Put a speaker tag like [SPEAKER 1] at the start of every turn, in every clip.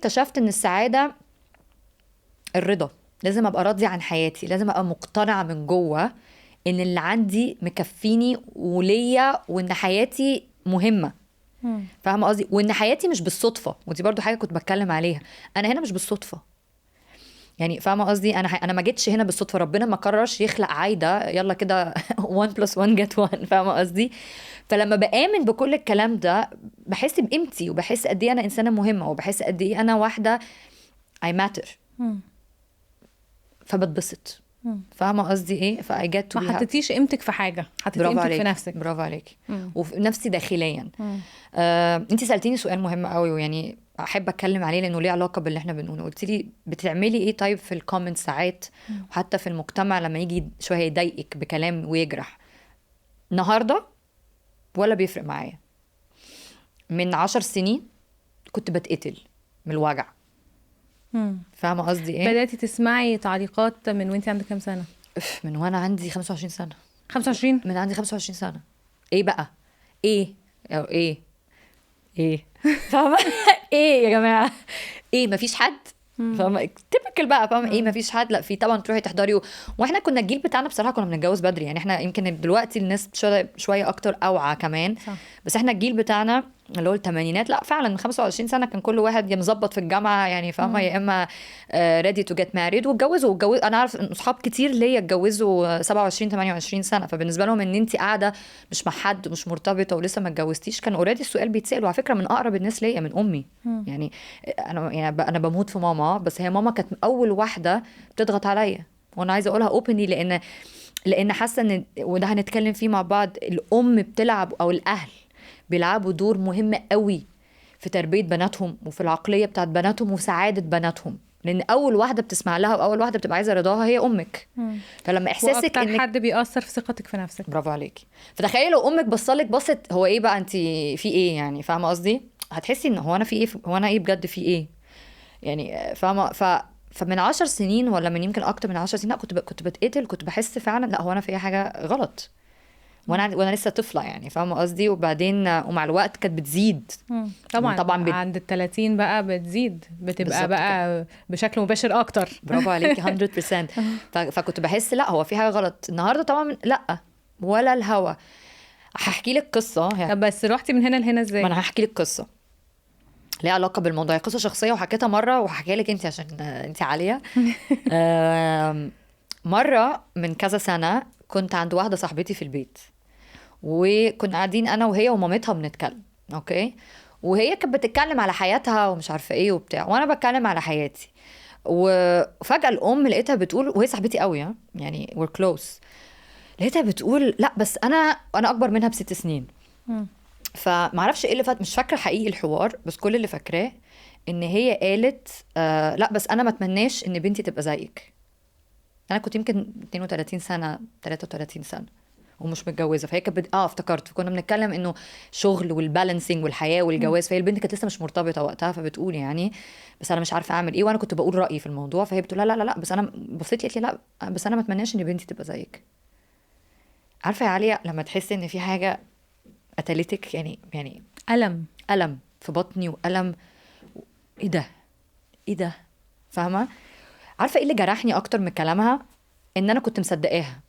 [SPEAKER 1] اكتشفت ان السعاده الرضا. لازم ابقى راضيه عن حياتي، لازم ابقى مقتنعه من جوه ان اللي عندي مكفيني وليا، وان حياتي مهمه. فاهمه قصدي؟ وان حياتي مش بالصدفه، ودي برضو حاجه كنت بتكلم عليها. انا هنا مش بالصدفه، يعني فاهمه قصدي؟ انا ما جيتش هنا بالصدفه، ربنا ما قررش يخلق عايده يلا كده 1 + 1 get 1. فاهمه قصدي؟ فلما بآمن بكل الكلام ده بحس بقيمتي، وبحس قد ايه انا انسانه مهمه، وبحس قد ايه انا واحده I matter. فبتبسط. فاهمه قصدي ايه؟ فاي جت تو
[SPEAKER 2] ما حطيتيش قيمتك في حاجه، حطيتي قيمتك في نفسك.
[SPEAKER 1] برافو عليك. وفي نفسي داخليا. انت سالتيني سؤال مهم قوي، ويعني احب اتكلم عليه لانه ليه علاقه باللي احنا بنقوله. قلت لي بتعملي ايه طيب في الكومنت ساعات، وحتى في المجتمع لما يجي شويه يضايقك بكلام ويجرح؟ النهارده ولا بيفرق معايا. من 10 سنين كنت بتقتل من الوجع. فاهمه قصدي ايه؟
[SPEAKER 2] بدأتي تسمعي تعليقات من وانتي عندك كام سنه؟
[SPEAKER 1] من وانا عندي 25 سنه.
[SPEAKER 2] 25؟
[SPEAKER 1] من عندي 25 سنه. ايه بقى؟ ايه أو ايه فاهمه؟ ايه يا جماعه؟ ايه مفيش حد؟ فاهمه؟ تبكل بقى. فاهمه ايه مفيش حد؟ لا في طبعا، تروحي تحضري واحنا كنا الجيل بتاعنا بصراحه كنا بنتجوز بدري. يعني احنا يمكن دلوقتي الناس شويه اكتر اوعى كمان.
[SPEAKER 2] صح.
[SPEAKER 1] بس احنا الجيل بتاعنا اللي هو الثمانينات، لا فعلا من 25 سنه كان كل واحد يا مظبط في الجامعه، يعني فاهمه، يا اما ريدي تو جيت ماريد واتجوزوا. انا عارف ان اصحاب كتير ليا اتجوزوا 27 28 سنه. فبالنسبه لهم ان انت قاعده مش مع حد، مش مرتبطه ولسه ما اتجوزتيش، كان اوريدي السؤال بيتسال. وعلى فكره من اقرب الناس ليا من امي. يعني انا بموت في ماما، بس هي ماما كانت اول واحده بتضغط عليا، وانا عايزه اقولها اوبنلي لان حاسه ان، وده هنتكلم فيه مع بعض، الام بتلعب او الاهل بيلعبوا دور مهم قوي في تربيه بناتهم، وفي العقليه بتاعت بناتهم، وسعاده بناتهم. لان اول واحده بتسمع لها واول واحده بتبقى عايزه رضاها هي امك. فلما احساسك
[SPEAKER 2] واكتر
[SPEAKER 1] انك
[SPEAKER 2] حد بيأثر في ثقتك في نفسك.
[SPEAKER 1] برافو عليكي. فتخيلي لو امك بصلك بصت هو ايه بقى انت في ايه، يعني فاهمه قصدي؟ هتحسي ان هو انا في ايه، هو انا ايه بجد في ايه، يعني فاهمه؟ فمن 10 سنين ولا من يمكن اكتر من 10 سنين، لا كنت بتقتل، كنت بحس فعلا لا هو انا في اي حاجه غلط، وانا لسه طفله، يعني فاهمه قصدي؟ وبعدين ومع الوقت كانت بتزيد.
[SPEAKER 2] طبعا عند ال30 بقى بتزيد، بتبقى بقى كده بشكل مباشر اكتر.
[SPEAKER 1] برافو عليكي 100%. فكنت بحس لا هو في حاجه غلط. النهارده طبعا لا، ولا الهوى. هحكي لك قصه.
[SPEAKER 2] طب بس روحتي من هنا لهنا ازاي؟
[SPEAKER 1] ما انا هحكي لك قصه ليها علاقه بالموضوع، هي قصه شخصيه وحكيتها مره، وهحكيها لك انت عشان انت عاليه. مره من كذا سنه كنت عند واحده صاحبتي في البيت، وكنا قاعدين انا وهي ومامتها بنتكلم. اوكي. وهي كانت بتتكلم على حياتها ومش عارفه ايه وبتاع، وانا بتكلم على حياتي. وفجاه الام لقيتها بتقول، وهي صاحبتي قوي يعني we're close، لقيتها بتقول لا بس انا اكبر منها ب6 سنين. فمعرفش ايه اللي فات، مش فاكره حقيقي الحوار، بس كل اللي فاكراه ان هي قالت لا بس انا ما اتمناش ان بنتي تبقى زيك. انا كنت يمكن 32 سنه 33 سنه ومش متجوزه. فهي كانت افتكرت، فكنا بنتكلم انه شغل والبالانسنج والحياه والجواز. فهي البنت كانت لسه مش مرتبطه وقتها، فبتقول يعني بس انا مش عارفه اعمل ايه، وانا كنت بقول رايي في الموضوع. فهي بتقول لا لا لا بس انا بصيت لي قالت لي لا بس انا ما اتمناش ان بنتي تبقى زيك. عارفه يا عليا لما تحسي ان في حاجه قتلتك، يعني ألم في بطني وألم. ايه ده فاهمة؟ عارفة ايه اللي جرحني اكتر من كلامها؟ ان انا كنت مصدقاها،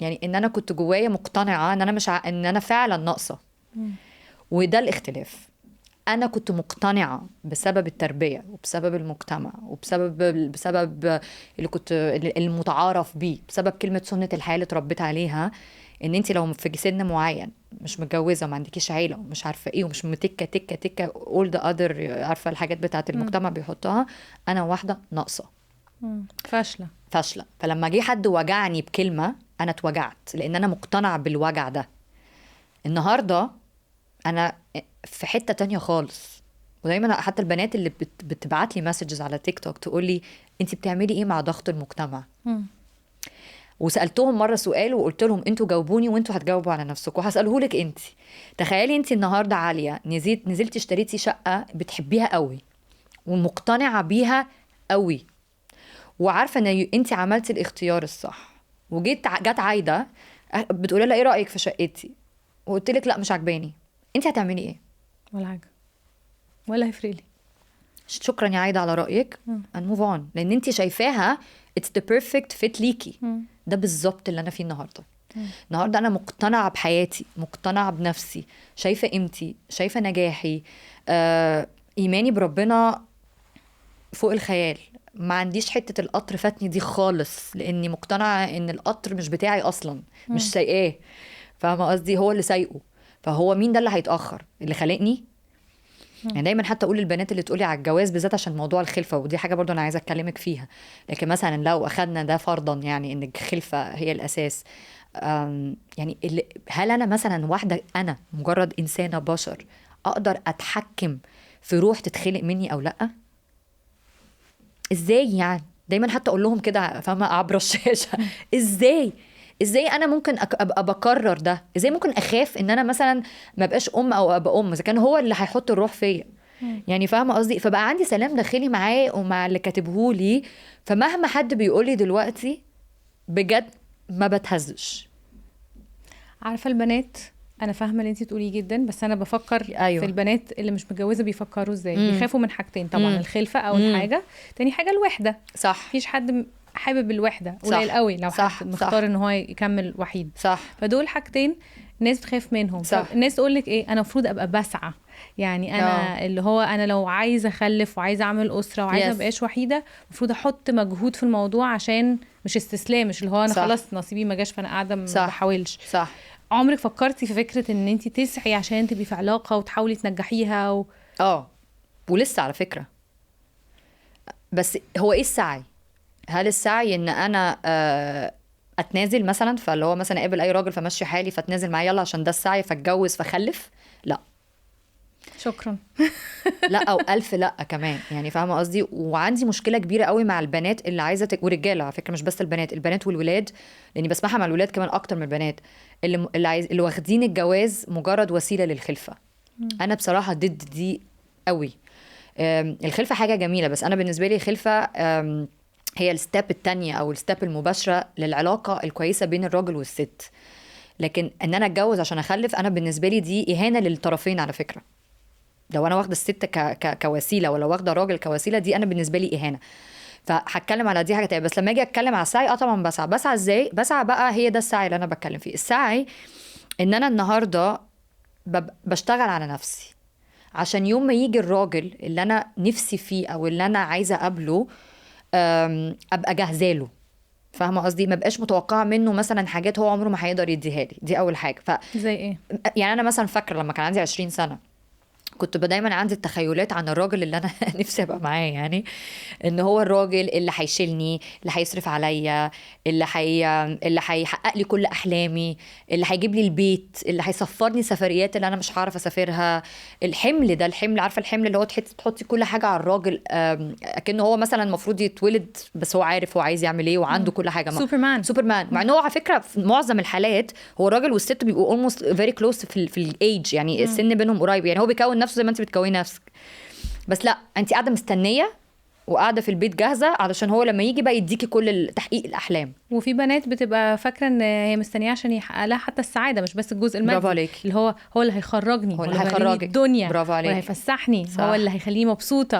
[SPEAKER 1] يعني ان انا كنت جوايا مقتنعة ان انا مش ان انا فعلا ناقصة. وده الاختلاف. انا كنت مقتنعة بسبب التربية وبسبب المجتمع بسبب اللي كنت المتعارف بيه، بسبب كلمة سنة الحياة اللي اتربيت عليها، ان انت لو في سن معين مش متجوزه وما عندكيش عيله ومش عارفه ايه ومش متكه تكه تكه all the other، عارفه الحاجات بتاعه المجتمع بيحطها، انا واحده ناقصه
[SPEAKER 2] فاشله.
[SPEAKER 1] فلما جه حد وجعني بكلمه انا اتوجعت، لان انا مقتنع بالوجع ده. النهارده انا في حته تانية خالص. ودايما حتى البنات اللي بتبعت لي مسجز على تيك توك تقول لي انت بتعملي ايه مع ضغط المجتمع. وسالتهم مره سؤال وقلت لهم انتوا جاوبوني وانتوا هتجاوبوا على نفسكم، وهساله لك انت. تخيلي انت النهارده عاليه نزلتي اشتريتي شقه بتحبيها قوي ومقتنعه بيها قوي، وعارفه ان انت عملتي الاختيار الصح، جت عايده بتقولي لها ايه رايك في شقتي، وقلت لك لا مش عجباني، انت هتعملي ايه؟
[SPEAKER 2] ولا حاجه، ولا هيفرق لي.
[SPEAKER 1] شكرا يا عايدة على رأيك and move on، لان انت شايفاها it's the perfect fit ليكي. ده بالظبط اللي انا فيه النهارده. النهارده انا مقتنعه بحياتي، مقتنعه بنفسي، شايفه قيمتي، شايفه نجاحي، ايماني بربنا فوق الخيال. ما عنديش حته القطر فاتني دي خالص، لاني مقتنعه ان القطر مش بتاعي اصلا، مش سايقاه، فاهمه قصدي؟ هو اللي سايقه. فهو مين ده اللي هيتاخر؟ اللي خلقني. يعني دايما حتى اقول للبنات اللي تقولي على الجواز بالذات عشان موضوع الخلفه، ودي حاجه برضو انا عايزه اكلمك فيها، لكن مثلا لو اخدنا ده فرضا يعني ان الخلفه هي الاساس، يعني هل انا مثلا واحده، انا مجرد انسانه بشر اقدر اتحكم في روح تتخلق مني او لا؟ ازاي يعني؟ دايما حتى اقول لهم كده فاهمه عبر الشاشه ازاي انا ممكن ابقى بكرر ده؟ ازاي ممكن اخاف ان انا مثلا ما بقاش ام او ابقى ام اذا كان هو اللي هيحط الروح فيا؟ يعني فاهمه قصدي؟ فبقى عندي سلام داخلي معاه ومع اللي كاتبهولي، فمهما حد بيقولي دلوقتي بجد ما بتهزش.
[SPEAKER 2] عارفه البنات، انا فاهمه اللي انتي تقوليه جدا، بس انا بفكر
[SPEAKER 1] أيوة.
[SPEAKER 2] في البنات اللي مش متجوزه بيفكروا ازاي. بيخافوا من حاجتين طبعا، الخلفه اول حاجه، تاني حاجه الوحده.
[SPEAKER 1] صح.
[SPEAKER 2] مفيش حد حابب الوحده، قليل قوي لو حد مختار ان هو يكمل وحيد.
[SPEAKER 1] صح.
[SPEAKER 2] فدول حاجتين الناس بتخاف منهم. الناس تقول لك ايه، انا المفروض ابقى بسعى، يعني انا اللي هو انا لو عايزه اخلف وعايزه اعمل اسره وعايزه ما ابقاش وحيده، المفروض احط مجهود في الموضوع، عشان مش استسلام، مش اللي هو انا خلاص نصيبي ما جاش فانا قاعده ما بحاولش.
[SPEAKER 1] صح.
[SPEAKER 2] عمرك فكرتي في فكره ان انت تسعي عشان تبقي في علاقه وتحاولي تنجحيها
[SPEAKER 1] ولسه على فكره. بس هو ايه السعي؟ هل السعي ان انا اتنازل مثلا، فاللي هو مثلا اقابل اي راجل فمشي حالي فاتنازل معاه يلا عشان ده السعي فاتجوز فخلف؟ لا
[SPEAKER 2] شكرا.
[SPEAKER 1] لا، او الف لا كمان، يعني فاهمه قصدي؟ وعندي مشكله كبيره قوي مع البنات اللي عايزه ورجاله على فكره، مش بس البنات والولاد، لاني بسمعها مع الولاد كمان اكتر من البنات، اللي واخدين الجواز مجرد وسيله للخلفه. انا بصراحه ضد دي قوي. الخلفه حاجه جميله، بس انا بالنسبه لي الخلفه هي الستاب التانية او الستاب المباشره للعلاقه الكويسه بين الراجل والست. لكن ان انا اتجوز عشان اخلف، انا بالنسبه لي دي اهانه للطرفين على فكره. لو انا واخده الست كوسيله، ولا واخده الراجل كوسيله، دي انا بالنسبه لي اهانه. فهتكلم على دي حاجه تانية. بس لما اجي اتكلم على السعي، طبعا بسعى ازاي؟ بسعى بقى، هي ده السعي اللي انا بتكلم فيه. السعي ان انا النهارده بشتغل على نفسي، عشان يوم ما يجي الراجل اللي انا نفسي فيه او اللي انا عايزه اقابله، ابقى جاهزاله. فاهمه قصدي؟ ما بقاش متوقعه منه مثلا حاجات هو عمره ما هيقدر يديها لي. دي اول حاجه.
[SPEAKER 2] زي ايه؟
[SPEAKER 1] يعني انا مثلا فاكره لما كان عندي 20 سنه كنت دايما عندي التخيلات عن الراجل اللي انا نفسي ابقى معاه، يعني ان هو الراجل اللي هيشيلني، اللي هيصرف عليا، اللي هيحقق لي كل احلامي، اللي هيجيب لي البيت، اللي هيسفرني سفريات اللي انا مش هعرف اسافرها. الحمل، عارفه الحمل اللي هو تحطي كل حاجه على الراجل، اكنه هو مثلا المفروض يتولد بس هو عارف هو عايز يعمل ايه وعنده كل حاجه. سوبرمان. مع ان هو على فكره في معظم الحالات هو الراجل والست بيبقوا almost very close في الايج، يعني السن بينهم قريب، يعني هو بيكون نفسه زي ما انت بتكوني نفسك. بس لا، انت قاعده مستنيه وقاعده في البيت جاهزه علشان هو لما يجي بقى يديكي كل تحقيق الاحلام.
[SPEAKER 2] وفي بنات بتبقى فاكره ان هي مستنيه عشان يحقق لها حتى السعاده، مش بس الجزء المادي.
[SPEAKER 1] برافو عليكي.
[SPEAKER 2] اللي هو اللي هيخرجني،
[SPEAKER 1] هو اللي هيخرجك
[SPEAKER 2] الدنيا،
[SPEAKER 1] برافو عليكي.
[SPEAKER 2] هو اللي هيفسحني، هو اللي هيخليني مبسوطه.